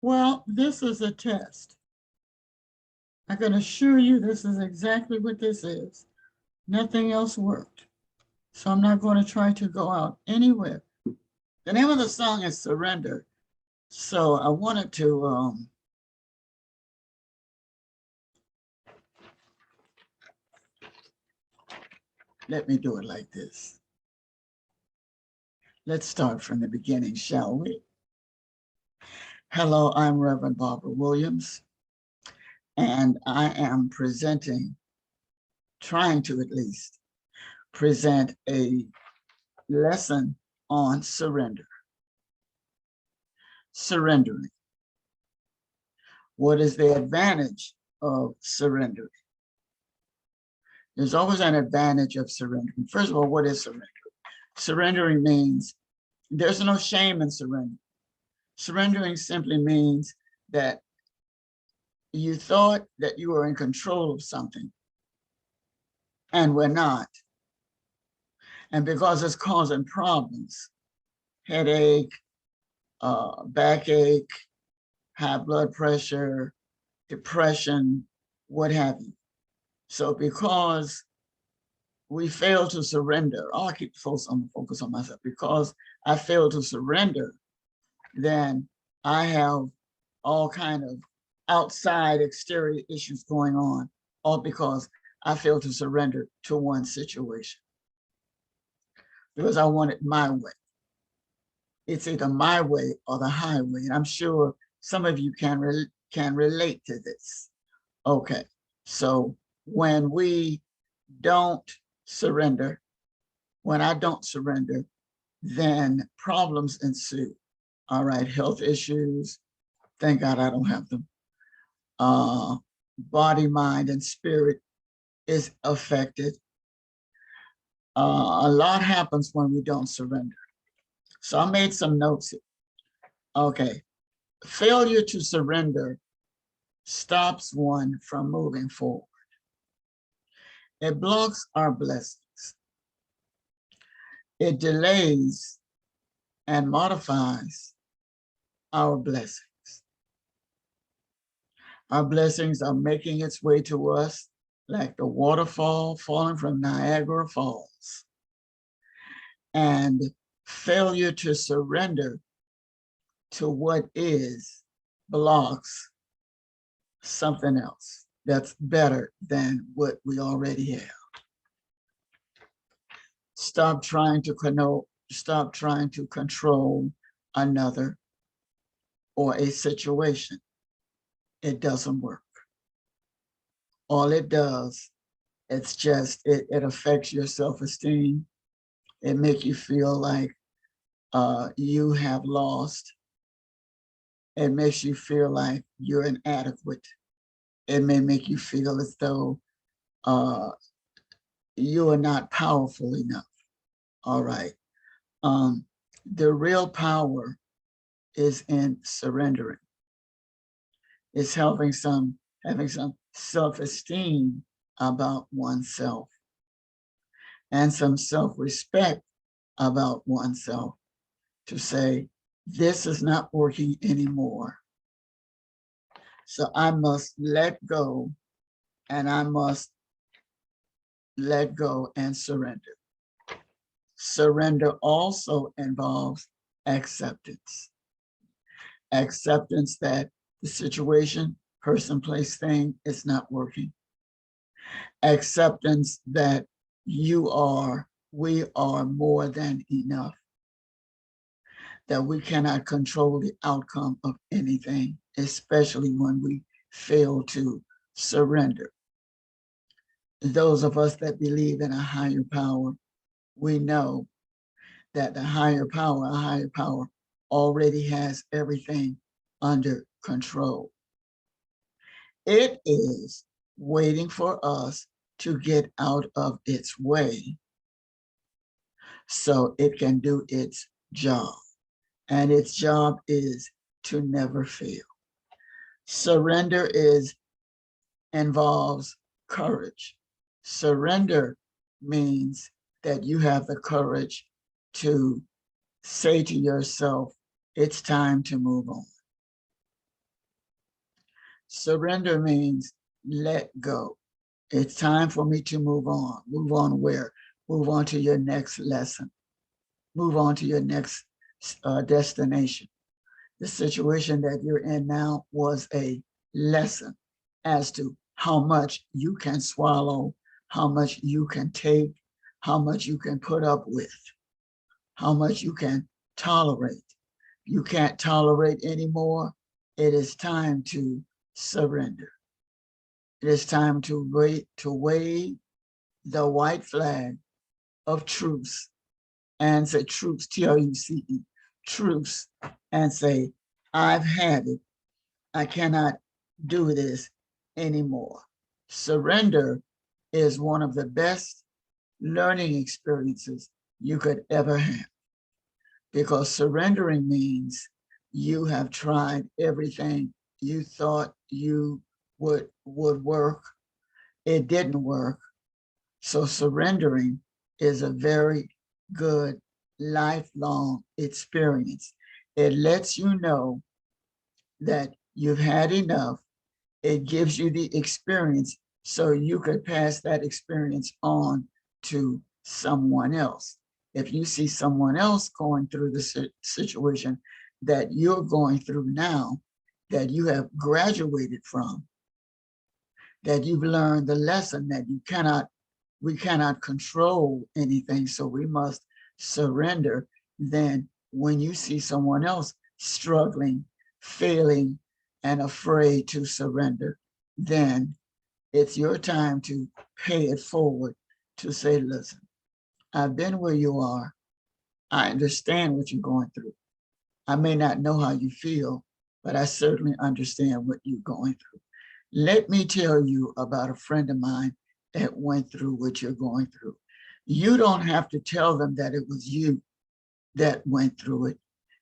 Well, this is a test. I can assure you this is exactly what this is. Nothing else worked. So I'm not going to try to go out anywhere. The name of the song is Surrender. So I wanted to let me do it like this. Let's start from the beginning, shall we? Hello, I'm Reverend Barbara Williams, and I am trying to at least present a lesson on surrender. Surrendering. What is the advantage of surrendering? There's always an advantage of surrendering. First of all, what is surrendering? Surrendering means there's no shame in surrendering. Surrendering simply means that you thought that you were in control of something and we're not. And because it's causing problems, headache, backache, high blood pressure, depression, what have you. So because we fail to surrender, I'll keep focus on myself, because I fail to surrender, then I have all kind of outside exterior issues going on, all because I fail to surrender to one situation. Because I want it my way. It's either my way or the highway. And I'm sure some of you can relate to this. Okay, so when we don't surrender, when I don't surrender, then problems ensue. All right, health issues. Thank God I don't have them. Body, mind, and spirit is affected. A lot happens when we don't surrender. So I made some notes here. Okay, failure to surrender stops one from moving forward. It blocks our blessings. It delays and modifies our blessings. Our blessings are making its way to us like the waterfall falling from Niagara Falls. And failure to surrender to what is blocks something else that's better than what we already have. Stop trying to control another or a situation. It doesn't work. All it does, it affects your self-esteem. It makes you feel like you have lost. It makes you feel like you're inadequate. It may make you feel as though you are not powerful enough. All right. The real power is in surrendering. It's having some self-esteem about oneself and some self-respect about oneself to say, this is not working anymore. So I must let go, and I must let go and surrender. Surrender also involves acceptance. Acceptance that the situation, person, place, thing is not working. Acceptance that we are more than enough. That we cannot control the outcome of anything, especially when we fail to surrender. Those of us that believe in a higher power, we know that the higher power already has everything under control. It is waiting for us to get out of its way so it can do its job. And its job is to never fail. Surrender involves courage. Surrender means that you have the courage to say to yourself, it's time to move on. Surrender means let go. It's time for me to move on. Move on where? Move on to your next lesson. Move on to your next destination. The situation that you're in now was a lesson as to how much you can swallow, how much you can take, how much you can put up with, how much you can tolerate. You can't tolerate anymore. It is time to surrender. It is time to wave the white flag of truce and say truce, T-R-U-C-E, truce, and say, I've had it. I cannot do this anymore. Surrender is one of the best learning experiences you could ever have, because surrendering means you have tried everything you thought you would work. It didn't work. So surrendering is a very good lifelong experience. It lets you know that you've had enough. It gives you the experience so you could pass that experience on to someone else. If you see someone else going through the situation that you're going through now, that you have graduated from, that you've learned the lesson that we cannot control anything, so we must surrender. Then when you see someone else struggling, failing, and afraid to surrender, then it's your time to pay it forward, to say, listen, I've been where you are. I understand what you're going through. I may not know how you feel, but I certainly understand what you're going through. Let me tell you about a friend of mine that went through what you're going through. You don't have to tell them that it was you that went through it.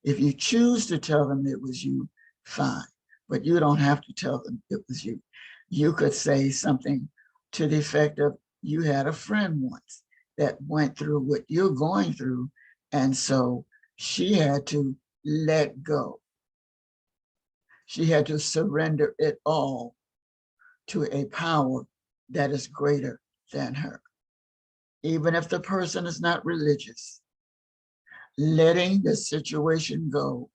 If you choose to tell them it was you, fine, but you don't have to tell them it was you. You could say something to the effect of, you had a friend once that went through what you're going through, and so she had to let go. She had to surrender it all to a power that is greater than her. Even if the person is not religious, letting the situation go,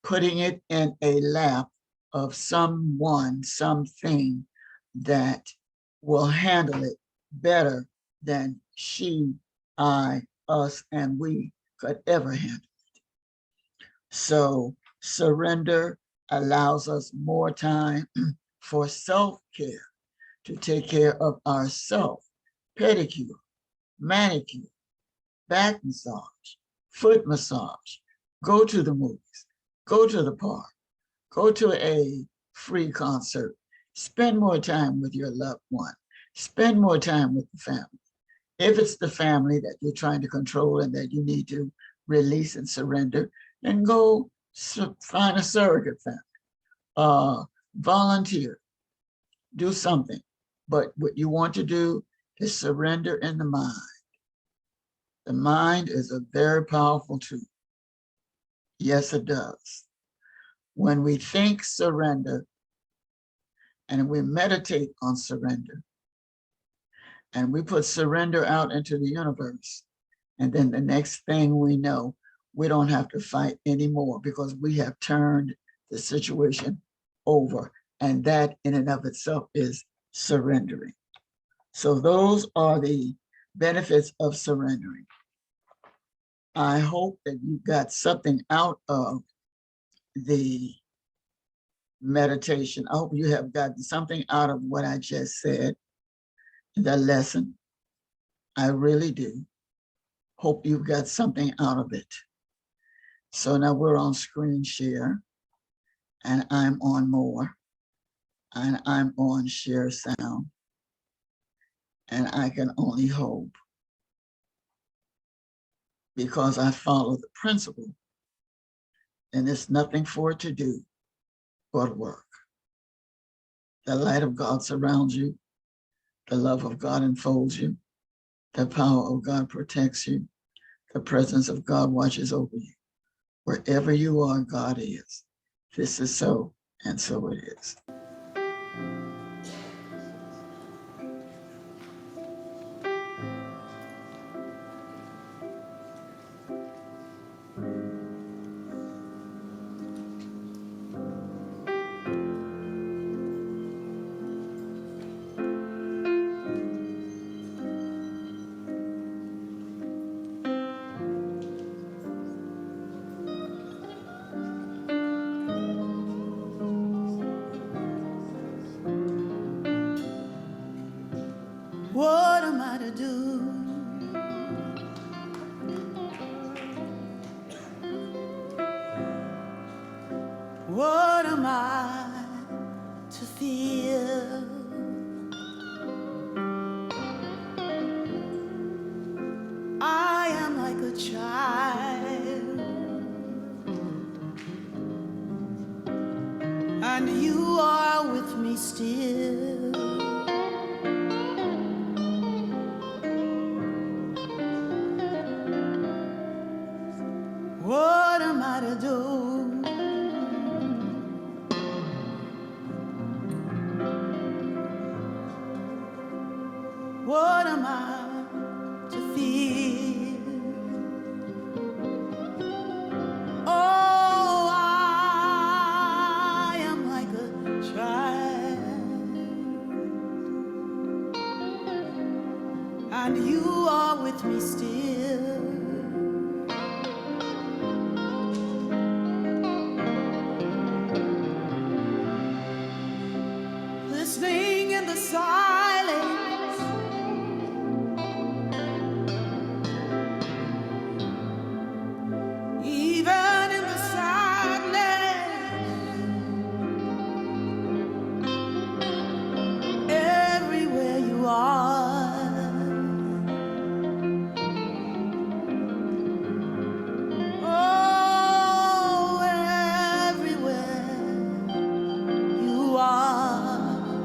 putting it in a lap of someone, something that will handle it better than she, I, us, and we could ever handle it. So surrender allows us more time for self-care, to take care of ourselves. Pedicure, manicure, back massage, foot massage, go to the movies, go to the park, go to a free concert, spend more time with your loved one, spend more time with the family. If it's the family that you're trying to control and that you need to release and surrender, then go find a surrogate family, volunteer, do something. But what you want to do is surrender in the mind. The mind is a very powerful tool. Yes, it does. When we think surrender and we meditate on surrender and we put surrender out into the universe, and then the next thing we know, we don't have to fight anymore because we have turned the situation over. And that in and of itself is surrendering. So those are the benefits of surrendering. I hope that you got something out of the meditation. I hope you have gotten something out of what I just said, the lesson. I really do. Hope you've got something out of it. So now we're on screen share, and I'm on more, and I'm on share sound. And I can only hope, because I follow the principle, and there's nothing for it to do but work. The light of God surrounds you. The love of God enfolds you. The power of God protects you. The presence of God watches over you. Wherever you are, God is. This is so, And so it is. What am I to do? What am I to feel? I am like a child, and you are with me still. What am I to do? What am I to feel? Oh, I am like a child, and you are with me still. Listening in the silence, even in the sadness, everywhere you are. Oh, everywhere you are.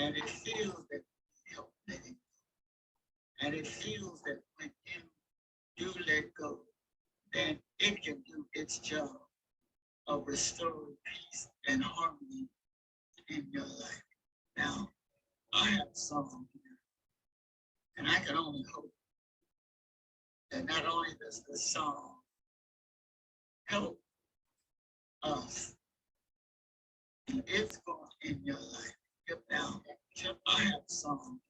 and it feels that you help letting go. And it feels that when you do let go, then it can do its job of restoring peace and harmony in your life. Now, I have a song here, and I can only hope that not only does the song help us, it's going in your life. Now, I have a song